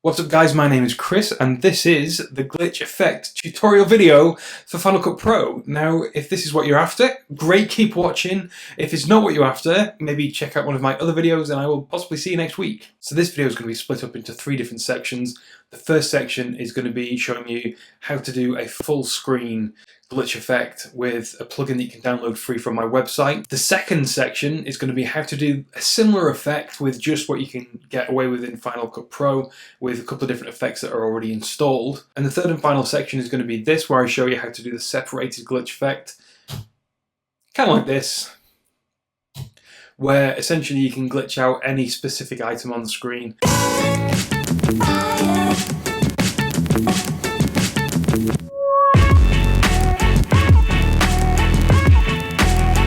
What's up guys, my name is Chris and this is the glitch effect tutorial video for Final Cut Pro. Now if this is what you're after, great, keep watching. If it's not what you're after, maybe check out one of my other videos and I will possibly see you next week. So this video is going to be split up into 3 different sections. The first section is going to be showing you how to do a full screen glitch effect with a plugin that you can download free from my website. The second section is going to be how to do a similar effect with just what you can get away with in Final Cut Pro with a couple of different effects that are already installed. And the third and final section is going to be this, where I show you how to do the separated glitch effect, kind of like this, where essentially you can glitch out any specific item on the screen.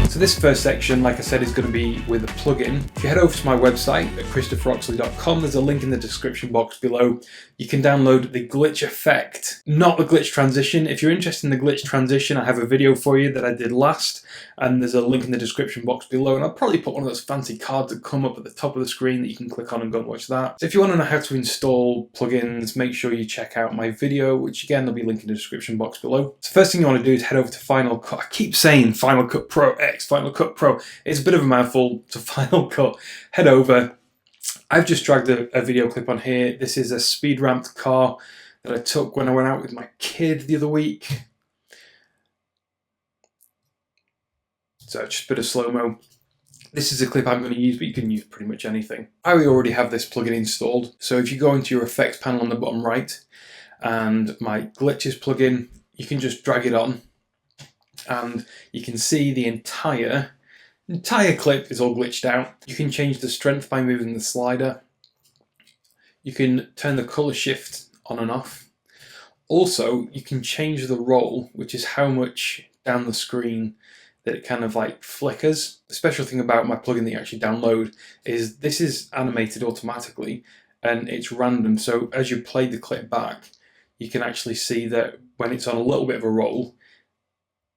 So this first section, like I said, is going to be with a plugin. If you head over to my website at christopheroxley.com, there's a link in the description box below. You can download the glitch effect, not the glitch transition. If you're interested in the glitch transition, I have a video for you that I did last, and there's a link in the description box below, and I'll probably put one of those fancy cards that come up at the top of the screen that you can click on and go and watch that. So if you want to know how to install plugins, make sure you check out my video, which again, there'll be a link in the description box below. So first thing you want to do is head over to Final Cut. I keep saying Final Cut Pro X, Final Cut Pro. It's a bit of a mouthful to Final Cut. Head over. I've just dragged a video clip on here. This is a speed ramped car that I took when I went out with my kid the other week. So just a bit of slow-mo. This is a clip I'm going to use, but you can use pretty much anything. I already have this plugin installed. So if you go into your effects panel on the bottom right and my glitches plugin, you can just drag it on and you can see the entire clip is all glitched out. You can change the strength by moving the slider. You can turn the color shift on and off. Also, you can change the roll, which is how much down the screen that it kind of like flickers. The special thing about my plugin that you actually download is this is animated automatically and it's random. So as you play the clip back, you can actually see that when it's on a little bit of a roll,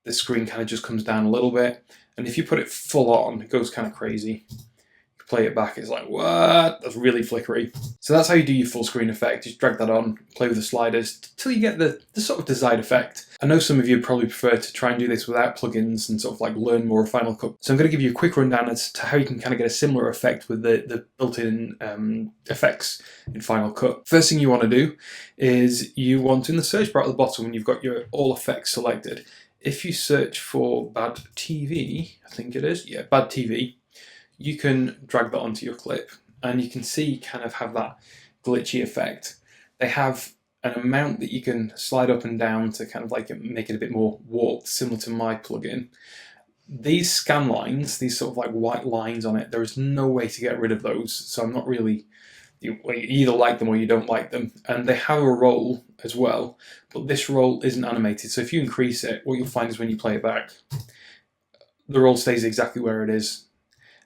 the screen kind of just comes down a little bit. And if you put it full on, it goes kind of crazy. You play it back, it's like, what? That's really flickery. So that's how you do your full screen effect. Just drag that on, play with the sliders till you get the sort of desired effect. I know some of you probably prefer to try and do this without plugins and sort of like learn more of Final Cut. So I'm going to give you a quick rundown as to how you can kind of get a similar effect with the built-in effects in Final Cut. First thing you want to do is you want, in the search bar at the bottom, when you've got your all effects selected, if you search for Bad TV, I think it is, yeah, Bad TV, you can drag that onto your clip and you can see kind of have that glitchy effect. They have an amount that you can slide up and down to kind of like make it a bit more warped, similar to my plugin. These scan lines, these sort of like white lines on it, there is no way to get rid of those. So I'm not really, you either like them or you don't like them. And they have a roll as well, but this roll isn't animated. So if you increase it, what you'll find is when you play it back, the roll stays exactly where it is.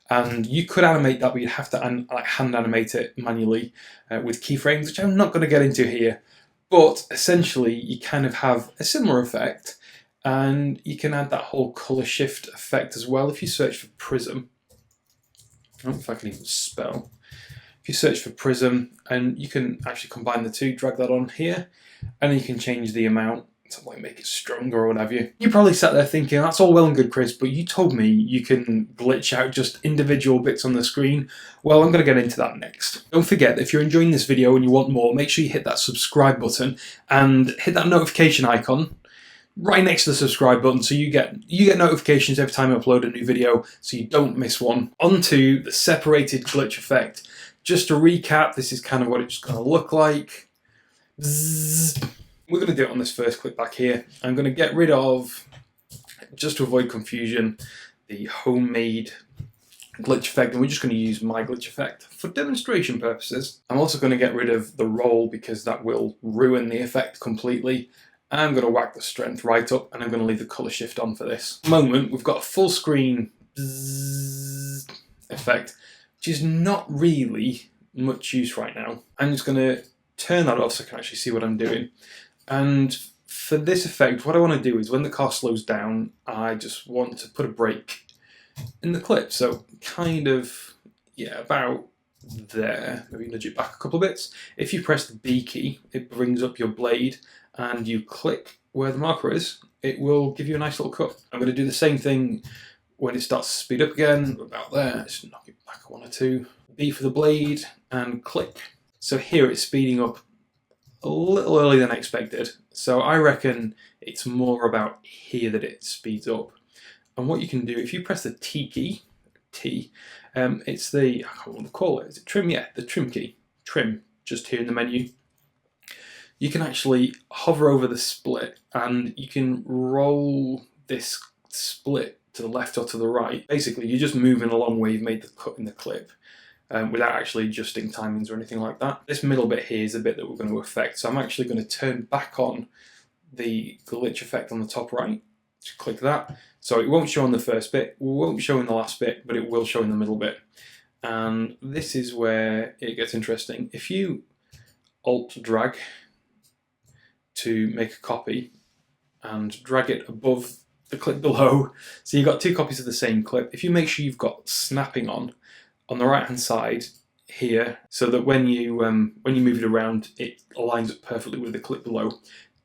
And you could animate that, but you'd have to hand animate it manually with keyframes, which I'm not going to get into here. But essentially, you kind of have a similar effect, and you can add that whole color shift effect as well. If you search for Prism, I don't know if I can even spell. If you search for Prism, and you can actually combine the two, drag that on here, and then you can change the amount to like make it stronger or what have you. You probably sat there thinking, that's all well and good, Chris, but you told me you can glitch out just individual bits on the screen. Well, I'm going to get into that next. Don't forget that if you're enjoying this video and you want more, make sure you hit that subscribe button and hit that notification icon right next to the subscribe button so you get notifications every time I upload a new video so you don't miss one. Onto the separated glitch effect. Just to recap, this is kind of what it's going to look like. Bzzz. We're going to do it on this first clip back here. I'm going to get rid of, just to avoid confusion, the homemade glitch effect, and we're just going to use my glitch effect for demonstration purposes. I'm also going to get rid of the roll because that will ruin the effect completely. I'm going to whack the strength right up, and I'm going to leave the color shift on for this moment. We've got a full screen effect, which is not really much use right now. I'm just going to turn that off so I can actually see what I'm doing. And for this effect, what I want to do is when the car slows down, I just want to put a break in the clip. So kind of, yeah, about there. Maybe nudge it back a couple of bits. If you press the B key, it brings up your blade and you click where the marker is, it will give you a nice little cut. I'm going to do the same thing when it starts to speed up again, about there. Just knock it back 1 or 2. B for the blade and click. So here it's speeding up a little earlier than expected. So I reckon it's more about here that it speeds up. And what you can do, if you press the T key, it's the, I can't remember what to call it, is it trim? Yeah, the trim key. Trim, just here in the menu. You can actually hover over the split and you can roll this split to the left or to the right. Basically, you're just moving along where you've made the cut in the clip without actually adjusting timings or anything like that. This middle bit here is the bit that we're going to affect. So I'm actually going to turn back on the glitch effect on the top right. Just click that. So it won't show on the first bit, won't show in the last bit, but it will show in the middle bit. And this is where it gets interesting. If you Alt drag to make a copy and drag it above the clip below, so you've got 2 copies of the same clip. If you make sure you've got snapping on the right hand side here, so that when you move it around, it aligns up perfectly with the clip below.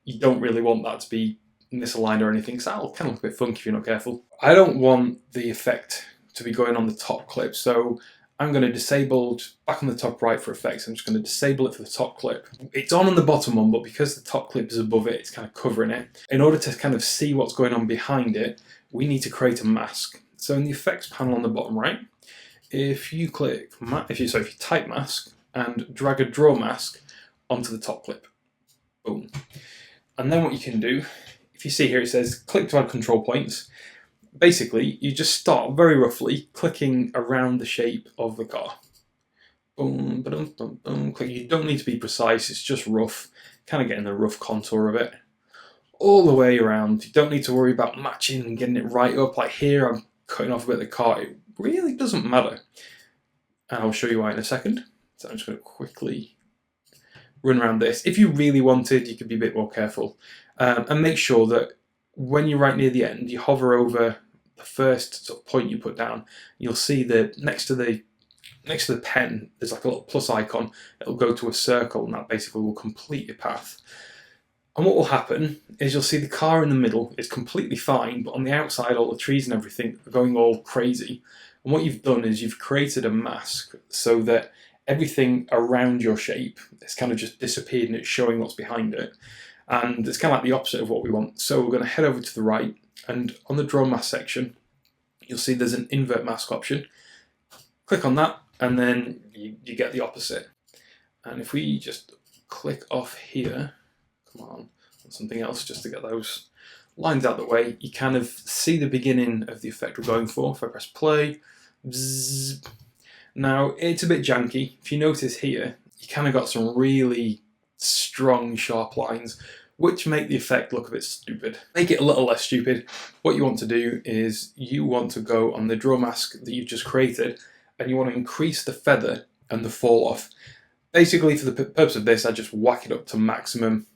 You don't really want that to be misaligned or anything, so that'll kind of look a bit funky if you're not careful. I don't want the effect to be going on the top clip, so I'm going to disable back on the top right for effects. I'm just going to disable it for the top clip. It's on the bottom one, but because the top clip is above it, it's kind of covering it. In order to kind of see what's going on behind it, we need to create a mask. So in the effects panel on the bottom right, if you click, if you type mask and drag a draw mask onto the top clip, boom. And then what you can do, if you see here, it says click to add control points. Basically, you just start very roughly clicking around the shape of the car. Boom, ba-dum, bum, bum, click. You don't need to be precise, it's just rough, kind of getting the rough contour of it. All the way around. You don't need to worry about matching and getting it right up. Like here, I'm cutting off a bit of the car. It really doesn't matter. And I'll show you why in a second. So I'm just going to quickly run around this. If you really wanted, you could be a bit more careful. And make sure that when you're right near the end, you hover over the first sort of point you put down. You'll see that next to the pen, there's like a little plus icon. It'll go to a circle, and that basically will complete your path. And what will happen is you'll see the car in the middle is completely fine, but on the outside, all the trees and everything are going all crazy. And what you've done is you've created a mask so that everything around your shape is kind of just disappeared and it's showing what's behind it. And it's kind of like the opposite of what we want. So we're going to head over to the right, and on the draw mask section, you'll see there's an invert mask option. Click on that, and then you get the opposite. And if we just click off here, come on something else just to get those lines out of the way, you kind of see the beginning of the effect we're going for. If I press play, bzzz. Now it's a bit janky. If you notice here, you kind of got some really strong, sharp lines, which make the effect look a bit stupid. Make it a little less stupid. What you want to do is you want to go on the draw mask that you've just created, and you want to increase the feather and the fall off. Basically, for the purpose of this, I just whack it up to maximum.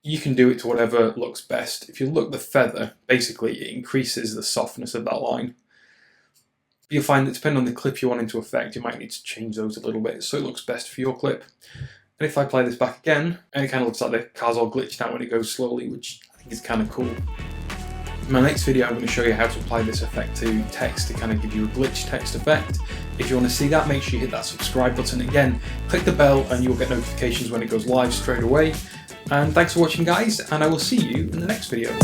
You can do it to whatever looks best. If you look at the feather, basically it increases the softness of that line. You'll find that depending on the clip you're wanting to affect, you might need to change those a little bit so it looks best for your clip. And if I play this back again, and it kind of looks like the car's all glitched out when it goes slowly, which I think is kind of cool. In my next video, I'm going to show you how to apply this effect to text to kind of give you a glitch text effect. If you want to see that, make sure you hit that subscribe button. Again, click the bell and you'll get notifications when it goes live straight away. And thanks for watching, guys, and I will see you in the next video.